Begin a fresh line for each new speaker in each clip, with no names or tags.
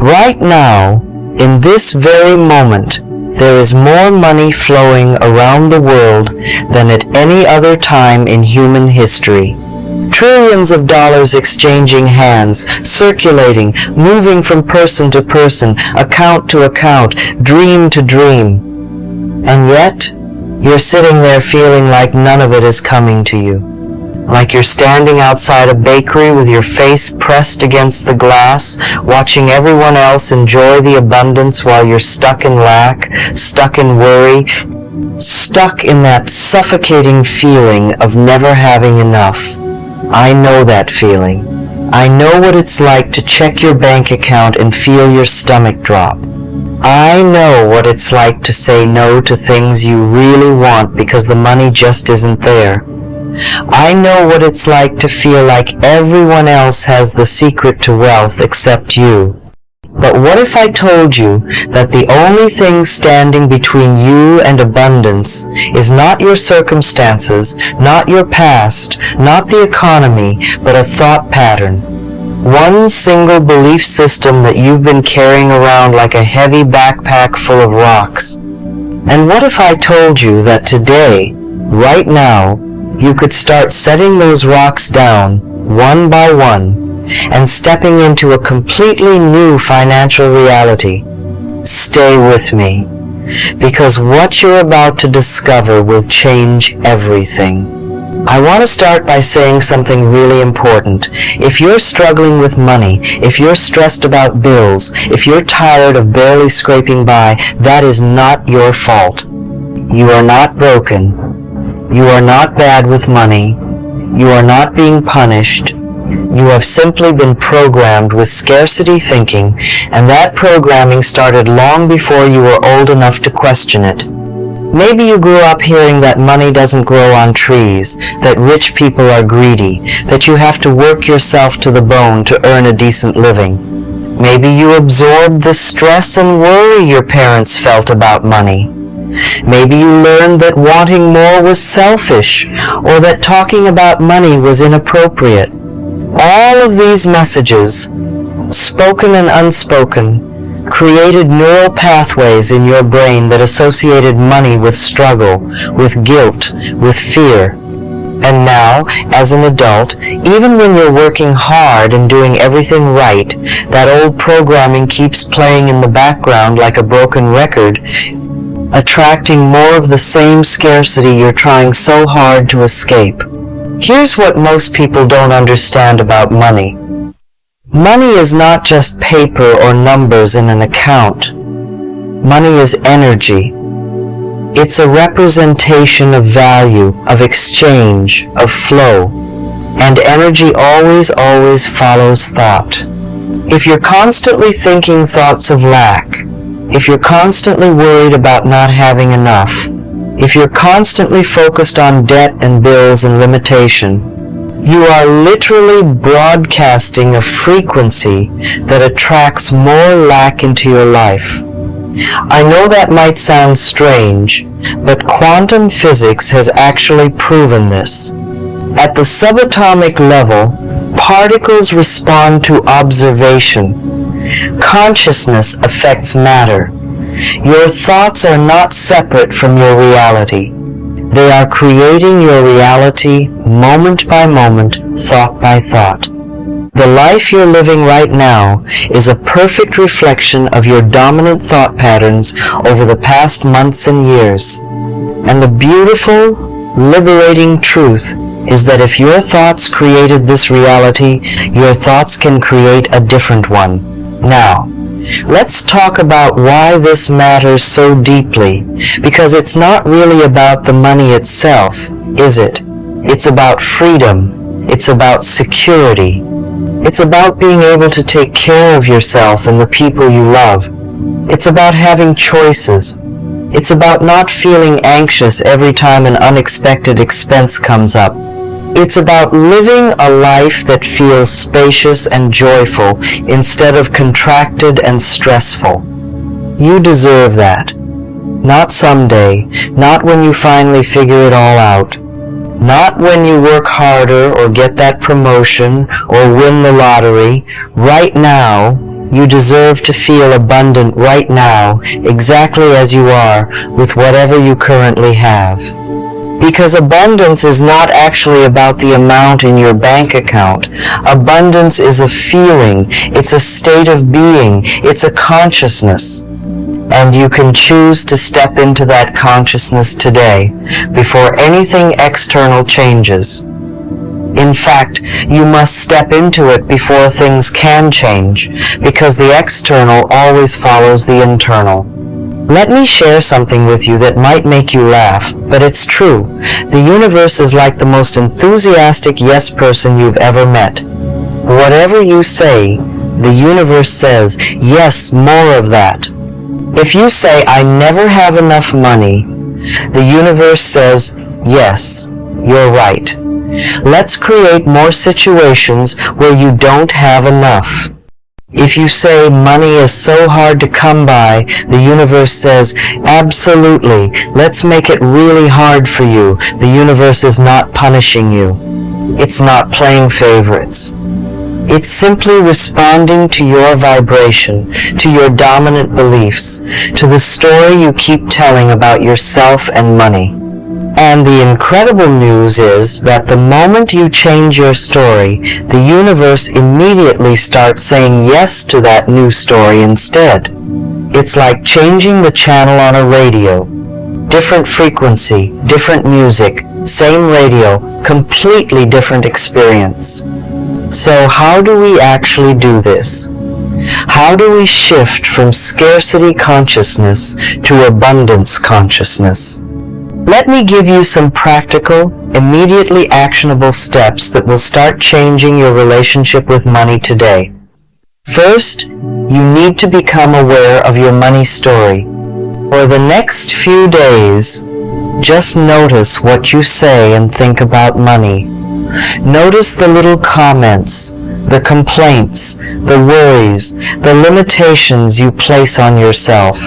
Right now, in this very moment, there is more money flowing around the world than at any other time in human history. Trillions of dollars exchanging hands, circulating, moving from person to person, account to account, dream to dream. And yet, you're sitting there feeling like none of it is coming to you. Like you're standing outside a bakery with your face pressed against the glass, watching everyone else enjoy the abundance while you're stuck in lack, stuck in worry, stuck in that suffocating feeling of never having enough. I know that feeling. I know what it's like to check your bank account and feel your stomach drop. I know what it's like to say no to things you really want because the money just isn't there. I know what it's like to feel like everyone else has the secret to wealth except you. But what if I told you that the only thing standing between you and abundance is not your circumstances, not your past, not the economy, but a thought pattern? One single belief system that you've been carrying around like a heavy backpack full of rocks. And what if I told you that today, right now, you could start setting those rocks down, one by one, and stepping into a completely new financial reality? Stay with me, because what you're about to discover will change everything. I want to start by saying something really important. If you're struggling with money, if you're stressed about bills, if you're tired of barely scraping by, that is not your fault. You are not broken. You are not bad with money. You are not being punished. You have simply been programmed with scarcity thinking, and that programming started long before you were old enough to question it. Maybe you grew up hearing that money doesn't grow on trees, that rich people are greedy, that you have to work yourself to the bone to earn a decent living. Maybe you absorbed the stress and worry your parents felt about money. Maybe you learned that wanting more was selfish, or that talking about money was inappropriate. All of these messages, spoken and unspoken, created neural pathways in your brain that associated money with struggle, with guilt, with fear. And now, as an adult, even when you're working hard and doing everything right, that old programming keeps playing in the background like a broken record, attracting more of the same scarcity you're trying so hard to escape. Here's what most people don't understand about money. Money is not just paper or numbers in an account. Money is energy. It's a representation of value, of exchange, of flow. And energy always follows thought. If you're constantly thinking thoughts of lack, if you're constantly worried about not having enough, if you're constantly focused on debt and bills and limitation, you are literally broadcasting a frequency that attracts more lack into your life. I know that might sound strange, but quantum physics has actually proven this. At the subatomic level, particles respond to observation. Consciousness affects matter. Your thoughts are not separate from your reality. They are creating your reality moment by moment, thought by thought. The life you're living right now is a perfect reflection of your dominant thought patterns over the past months and years. And the beautiful, liberating truth is that if your thoughts created this reality, your thoughts can create a different one. Now, let's talk about why this matters so deeply, because it's not really about the money itself, is it? It's about freedom. It's about security. It's about being able to take care of yourself and the people you love. It's about having choices. It's about not feeling anxious every time an unexpected expense comes up. It's about living a life that feels spacious and joyful instead of contracted and stressful. You deserve that. Not someday, not when you finally figure it all out. Not when you work harder or get that promotion or win the lottery. Right now, You deserve to feel abundant right now, exactly as you are, with whatever you currently have. Because abundance is not actually about the amount in your bank account. Abundance is a feeling, it's a state of being, it's a consciousness. And you can choose to step into that consciousness today, before anything external changes. In fact, you must step into it before things can change, because the external always follows the internal. Let me share something with you that might make you laugh, but it's true. The universe is like the most enthusiastic yes person you've ever met. Whatever you say, the universe says, yes, more of that. If you say, I never have enough money, the universe says, yes, you're right. Let's create more situations where you don't have enough. If you say money is so hard to come by, the universe says, absolutely, let's make it really hard for you. The universe is not punishing you. It's not playing favorites. It's simply responding to your vibration, to your dominant beliefs, to the story you keep telling about yourself and money. And the incredible news is that the moment you change your story, the universe immediately starts saying yes to that new story instead. It's like changing the channel on a radio. Different frequency, different music, same radio, completely different experience. So how do we actually do this? How do we shift from scarcity consciousness to abundance consciousness? Let me give you some practical, immediately actionable steps that will start changing your relationship with money today. First, you need to become aware of your money story. For the next few days, just notice what you say and think about money. Notice the little comments, the complaints, the worries, the limitations you place on yourself.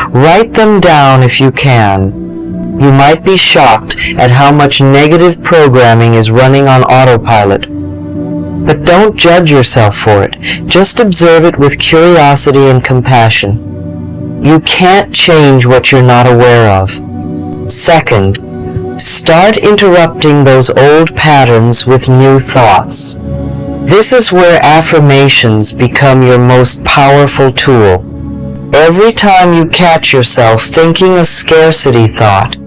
Write them down if you can. You might be shocked at how much negative programming is running on autopilot. But don't judge yourself for it. Just observe it with curiosity and compassion. You can't change what you're not aware of. Second, start interrupting those old patterns with new thoughts. This is where affirmations become your most powerful tool. Every time you catch yourself thinking a scarcity thought,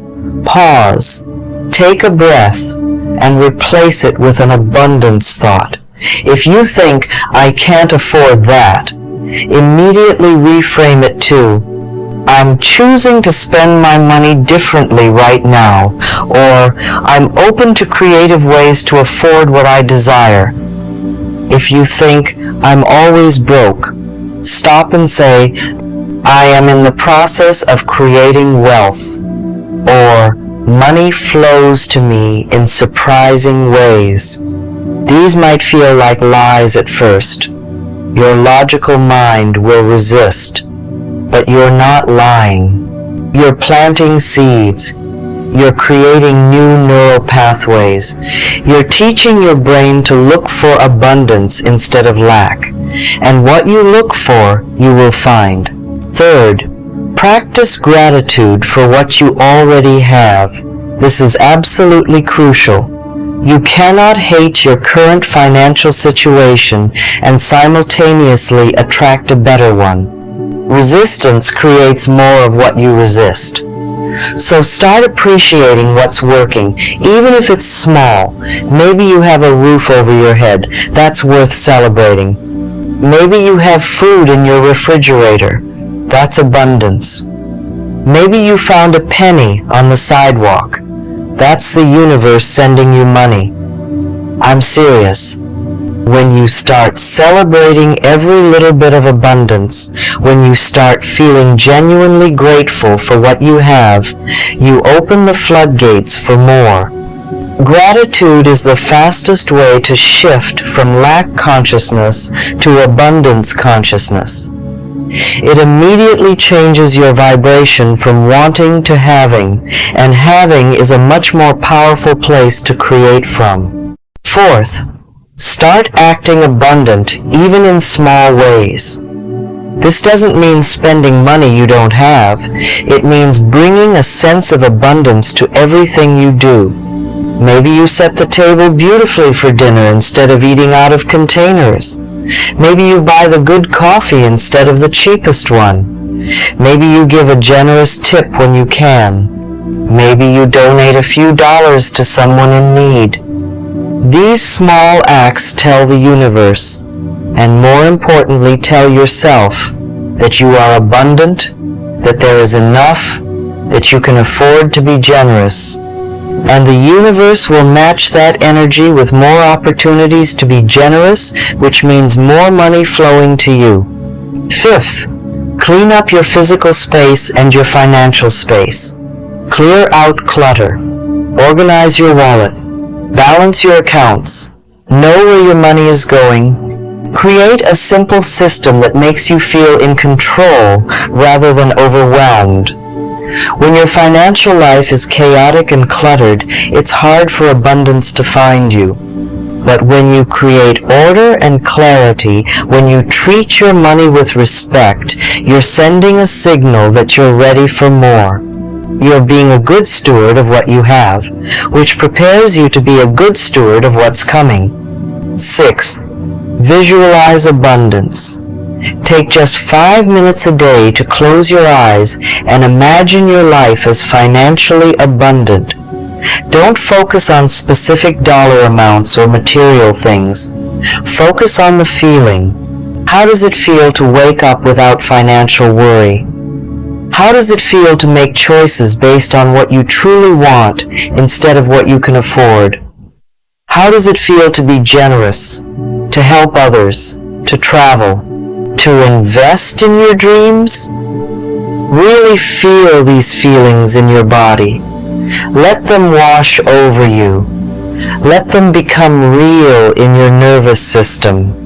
pause, take a breath, and replace it with an abundance thought. If you think, I can't afford that, immediately reframe it to, I'm choosing to spend my money differently right now, or I'm open to creative ways to afford what I desire. If you think, I'm always broke, stop and say, I am in the process of creating wealth, or money flows to me in surprising ways. These might feel like lies at first. Your logical mind will resist. But you're not lying. You're planting seeds. You're creating new neural pathways. You're teaching your brain to look for abundance instead of lack. And what you look for, you will find. Third, practice gratitude for what you already have. This is absolutely crucial. You cannot hate your current financial situation and simultaneously attract a better one. Resistance creates more of what you resist. So start appreciating what's working, even if it's small. Maybe you have a roof over your head. That's worth celebrating. Maybe you have food in your refrigerator. That's abundance. Maybe you found a penny on the sidewalk. That's the universe sending you money. I'm serious. When you start celebrating every little bit of abundance, when you start feeling genuinely grateful for what you have, you open the floodgates for more. Gratitude is the fastest way to shift from lack consciousness to abundance consciousness. It immediately changes your vibration from wanting to having, and having is a much more powerful place to create from. Fourth, start acting abundant even in small ways. This doesn't mean spending money you don't have. It means bringing a sense of abundance to everything you do. Maybe you set the table beautifully for dinner instead of eating out of containers. Maybe you buy the good coffee instead of the cheapest one. Maybe you give a generous tip when you can. Maybe you donate a few dollars to someone in need. These small acts tell the universe, and more importantly tell yourself, that you are abundant, that there is enough, that you can afford to be generous. And the universe will match that energy with more opportunities to be generous, which means more money flowing to you. Fifth, clean up your physical space and your financial space. Clear out clutter. Organize your wallet. Balance your accounts. Know where your money is going. Create a simple system that makes you feel in control rather than overwhelmed. When your financial life is chaotic and cluttered, it's hard for abundance to find you. But when you create order and clarity, when you treat your money with respect, you're sending a signal that you're ready for more. You're being a good steward of what you have, which prepares you to be a good steward of what's coming. Sixth, visualize abundance. Take just 5 minutes a day to close your eyes and imagine your life as financially abundant. Don't focus on specific dollar amounts or material things. Focus on the feeling. How does it feel to wake up without financial worry? How does it feel to make choices based on what you truly want instead of what you can afford? How does it feel to be generous, to help others, to travel, to invest in your dreams? Really feel these feelings in your body. Let them wash over you. Let them become real in your nervous system.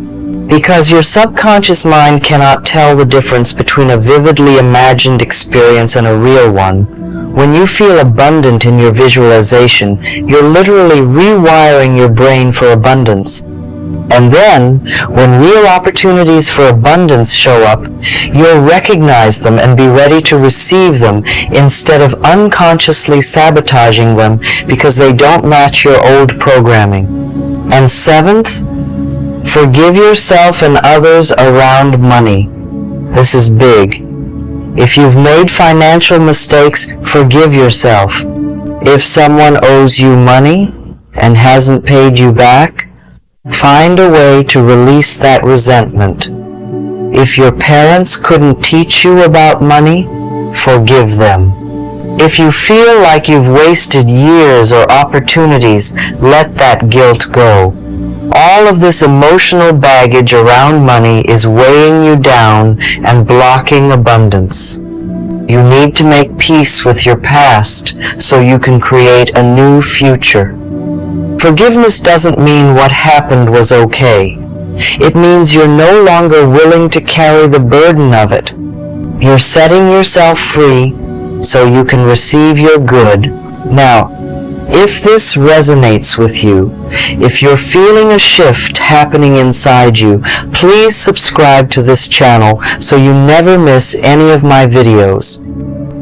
Because your subconscious mind cannot tell the difference between a vividly imagined experience and a real one. When you feel abundant in your visualization, you're literally rewiring your brain for abundance. And then, when real opportunities for abundance show up, you'll recognize them and be ready to receive them instead of unconsciously sabotaging them because they don't match your old programming. And seventh, forgive yourself and others around money. This is big. If you've made financial mistakes, forgive yourself. If someone owes you money and hasn't paid you back, find a way to release that resentment. If your parents couldn't teach you about money, forgive them. If you feel like you've wasted years or opportunities, let that guilt go. All of this emotional baggage around money is weighing you down and blocking abundance. You need to make peace with your past so you can create a new future. Forgiveness doesn't mean what happened was okay. It means you're no longer willing to carry the burden of it. You're setting yourself free so you can receive your good. Now, if this resonates with you, if you're feeling a shift happening inside you, please subscribe to this channel so you never miss any of my videos.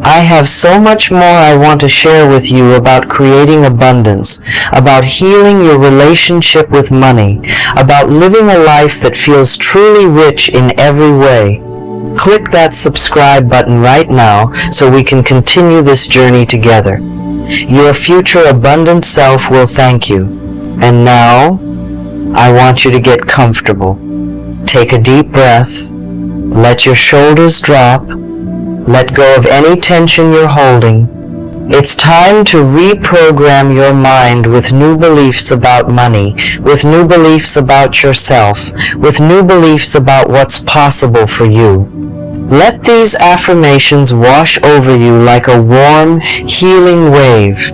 I have so much more I want to share with you about creating abundance, about healing your relationship with money, about living a life that feels truly rich in every way. Click that subscribe button right now so we can continue this journey together. Your future abundant self will thank you. And now, I want you to get comfortable. Take a deep breath. Let your shoulders drop. Let go of any tension you're holding. It's time to reprogram your mind with new beliefs about money, with new beliefs about yourself, with new beliefs about what's possible for you. Let these affirmations wash over you like a warm, healing wave.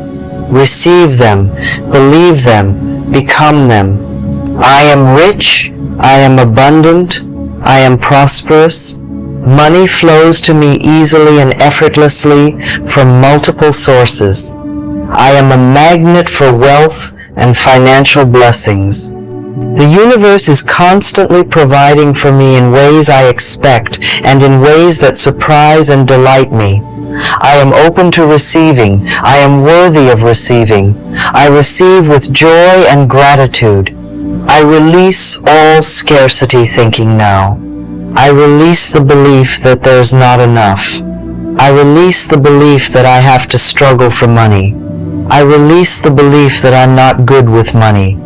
Receive them, believe them, become them. I am rich, I am abundant, I am prosperous. Money flows to me easily and effortlessly from multiple sources. I am a magnet for wealth and financial blessings. The universe is constantly providing for me in ways I expect and in ways that surprise and delight me. I am open to receiving. I am worthy of receiving. I receive with joy and gratitude. I release all scarcity thinking now. I release the belief that there's not enough. I release the belief that I have to struggle for money. I release the belief that I'm not good with money.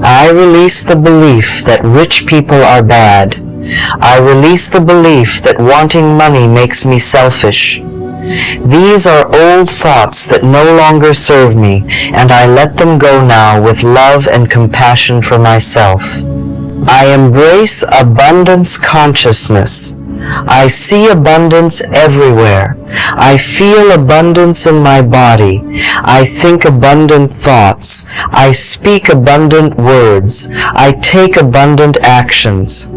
I release the belief that rich people are bad. I release the belief that wanting money makes me selfish. These are old thoughts that no longer serve me, and I let them go now with love and compassion for myself. I embrace abundance consciousness. I see abundance everywhere. I feel abundance in my body. I think abundant thoughts. I speak abundant words. I take abundant actions.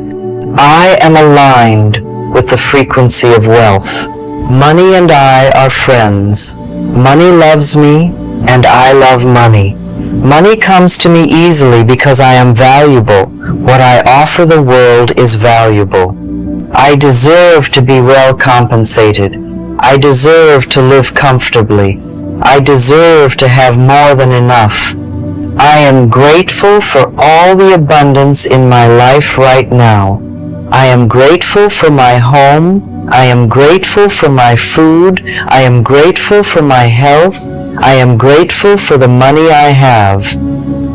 I am aligned with the frequency of wealth. Money and I are friends. Money loves me, and I love money. Money comes to me easily because I am valuable. What I offer the world is valuable. I deserve to be well compensated. I deserve to live comfortably. I deserve to have more than enough. I am grateful for all the abundance in my life right now. I am grateful for my home. I am grateful for my food. I am grateful for my health. I am grateful for the money I have.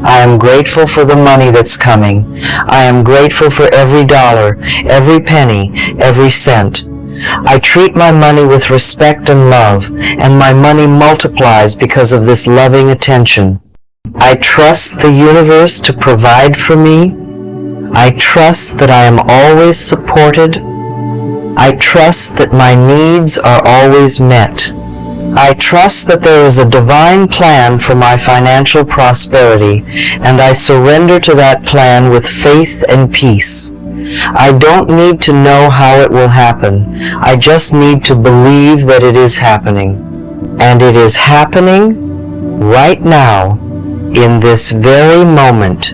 I am grateful for the money that's coming. I am grateful for every dollar, every penny, every cent. I treat my money with respect and love, and my money multiplies because of this loving attention. I trust the universe to provide for me. I trust that I am always supported. I trust that my needs are always met. I trust that there is a divine plan for my financial prosperity, and I surrender to that plan with faith and peace. I don't need to know how it will happen. I just need to believe that it is happening. And it is happening right now, in this very moment.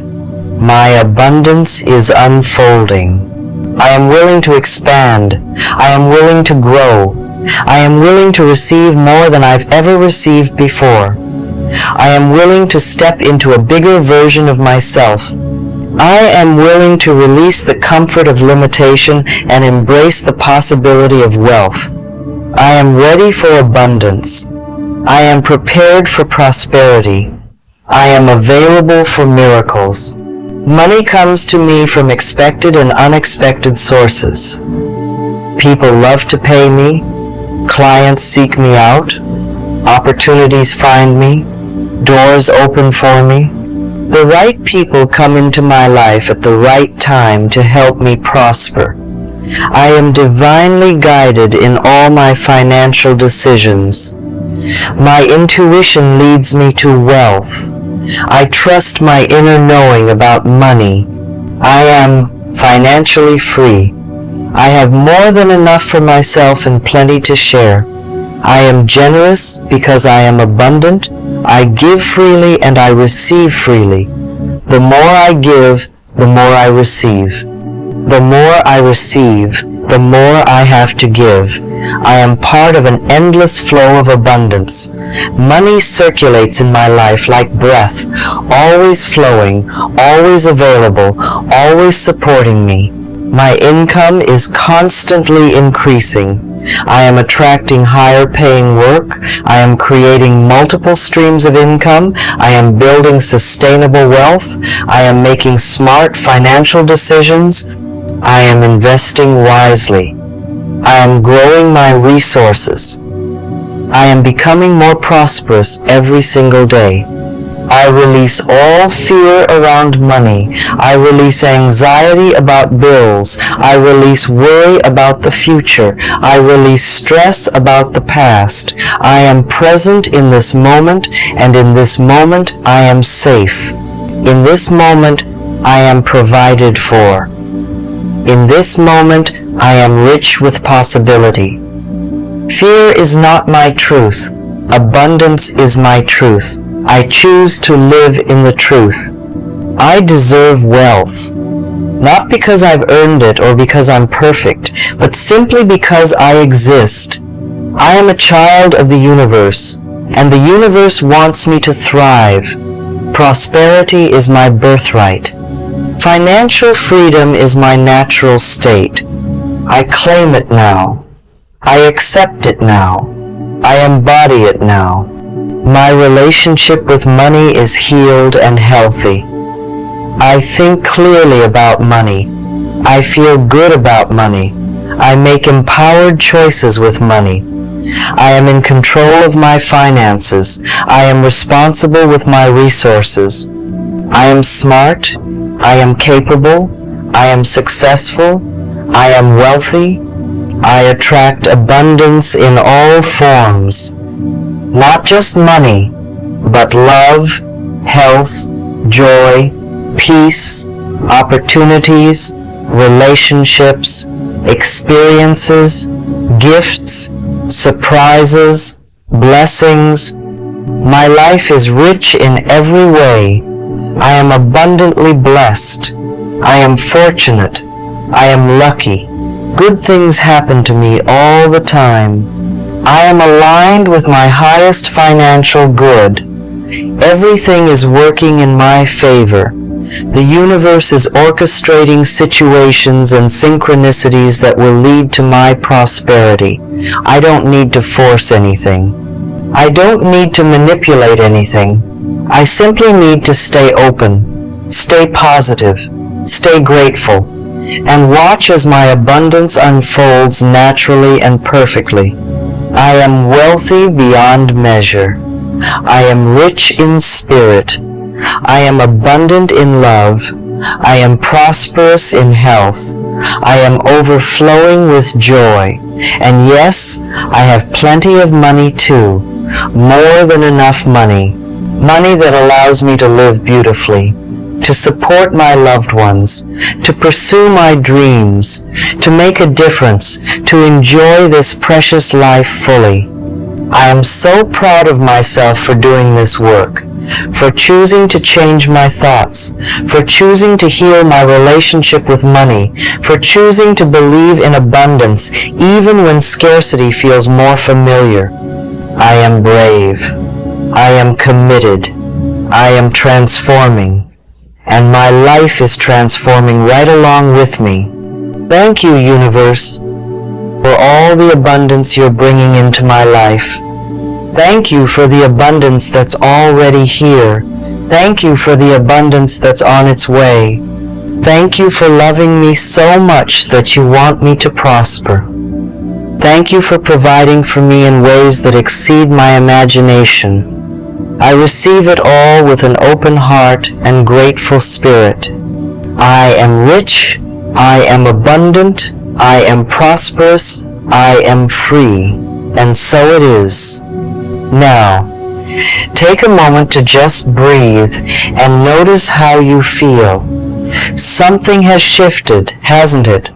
My abundance is unfolding. I am willing to expand. I am willing to grow. I am willing to receive more than I've ever received before. I am willing to step into a bigger version of myself. I am willing to release the comfort of limitation and embrace the possibility of wealth. I am ready for abundance. I am prepared for prosperity. I am available for miracles. Money comes to me from expected and unexpected sources. People love to pay me. Clients seek me out. Opportunities find me. Doors open for me. The right people come into my life at the right time to help me prosper. I am divinely guided in all my financial decisions. My intuition leads me to wealth. I trust my inner knowing about money. I am financially free. I have more than enough for myself and plenty to share. I am generous because I am abundant. I give freely and I receive freely. The more I give, the more I receive. The more I receive, the more I have to give. I am part of an endless flow of abundance. Money circulates in my life like breath, always flowing, always available, always supporting me. My income is constantly increasing. I am attracting higher paying work. I am creating multiple streams of income. I am building sustainable wealth. I am making smart financial decisions. I am investing wisely. I am growing my resources. I am becoming more prosperous every single day. I release all fear around money. I release anxiety about bills. I release worry about the future. I release stress about the past. I am present in this moment, and in this moment I am safe. In this moment I am provided for. In this moment I am rich with possibility. Fear is not my truth. Abundance is my truth. I choose to live in the truth. I deserve wealth. Not because I've earned it or because I'm perfect, but simply because I exist. I am a child of the universe, and the universe wants me to thrive. Prosperity is my birthright. Financial freedom is my natural state. I claim it now. I accept it now. I embody it now. My relationship with money is healed and healthy. I think clearly about money. I feel good about money. I make empowered choices with money. I am in control of my finances. I am responsible with my resources. I am smart. I am capable. I am successful. I am wealthy. I attract abundance in all forms. Not just money, but love, health, joy, peace, opportunities, relationships, experiences, gifts, surprises, blessings. My life is rich in every way. I am abundantly blessed. I am fortunate. I am lucky. Good things happen to me all the time. I am aligned with my highest financial good. Everything is working in my favor. The universe is orchestrating situations and synchronicities that will lead to my prosperity. I don't need to force anything. I don't need to manipulate anything. I simply need to stay open, stay positive, stay grateful, and watch as my abundance unfolds naturally and perfectly. I am wealthy beyond measure. I am rich in spirit. I am abundant in love. I am prosperous in health. I am overflowing with joy. And yes, I have plenty of money too. More than enough money. Money that allows me to live beautifully, to support my loved ones, to pursue my dreams, to make a difference, to enjoy this precious life fully. I am so proud of myself for doing this work, for choosing to change my thoughts, for choosing to heal my relationship with money, for choosing to believe in abundance even when scarcity feels more familiar. I am brave. I am committed. I am transforming. And my life is transforming right along with me. Thank you, universe, for all the abundance you're bringing into my life. Thank you for the abundance that's already here. Thank you for the abundance that's on its way. Thank you for loving me so much that you want me to prosper. Thank you for providing for me in ways that exceed my imagination. I receive it all with an open heart and grateful spirit. I am rich. I am abundant. I am prosperous. I am free. And so it is. Now, take a moment to just breathe and notice how you feel. Something has shifted, hasn't it?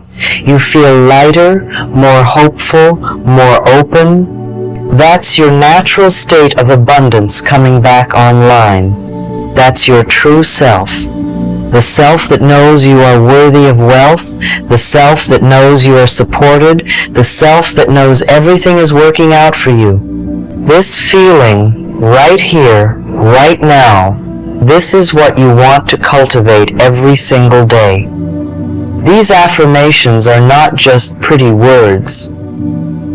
You feel lighter, more hopeful, more open. That's your natural state of abundance coming back online. That's your true self. The self that knows you are worthy of wealth, the self that knows you are supported, the self that knows everything is working out for you. This feeling, right here, right now, this is what you want to cultivate every single day. These affirmations are not just pretty words.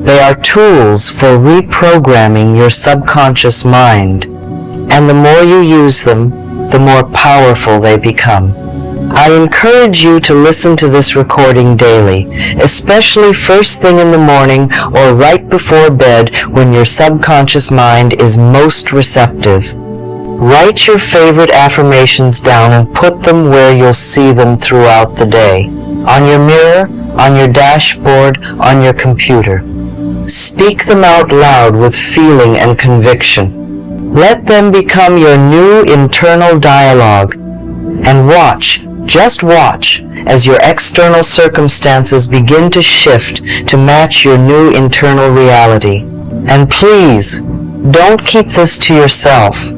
They are tools for reprogramming your subconscious mind, and the more you use them, the more powerful they become. I encourage you to listen to this recording daily, especially first thing in the morning or right before bed when your subconscious mind is most receptive. Write your favorite affirmations down and put them where you'll see them throughout the day. On your mirror, on your dashboard, on your computer. Speak them out loud with feeling and conviction. Let them become your new internal dialogue. And watch, just watch, as your external circumstances begin to shift to match your new internal reality. And please, don't keep this to yourself.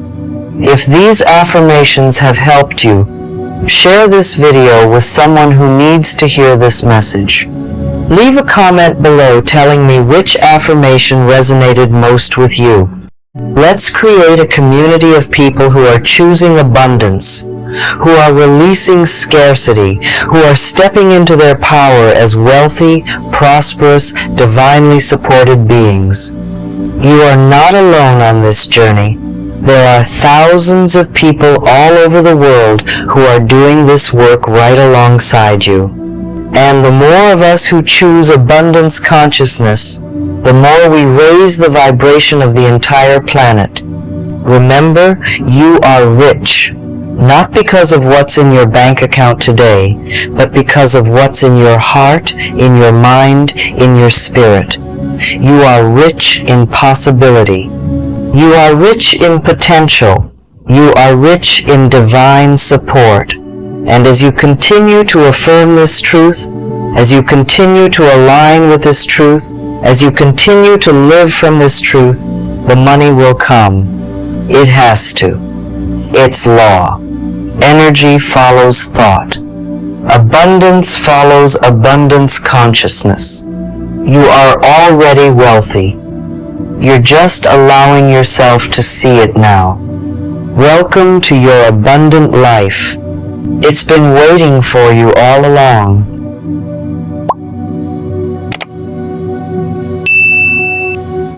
If these affirmations have helped you, Share this video with someone who needs to hear this message. Leave a comment below telling me which affirmation resonated most with you. Let's create a community of people who are choosing abundance, who are releasing scarcity, who are stepping into their power as wealthy, prosperous, divinely supported beings. You are not alone on this journey. There are thousands of people all over the world who are doing this work right alongside you. And the more of us who choose abundance consciousness, the more we raise the vibration of the entire planet. Remember, you are rich, not because of what's in your bank account today, but because of what's in your heart, in your mind, in your spirit. You are rich in possibility. You are rich in potential. You are rich in divine support. And as you continue to affirm this truth, as you continue to align with this truth, as you continue to live from this truth, the money will come. It has to. It's law. Energy follows thought. Abundance follows abundance consciousness. You are already wealthy. You're just allowing yourself to see it now. Welcome to your abundant life. It's been waiting for you all along.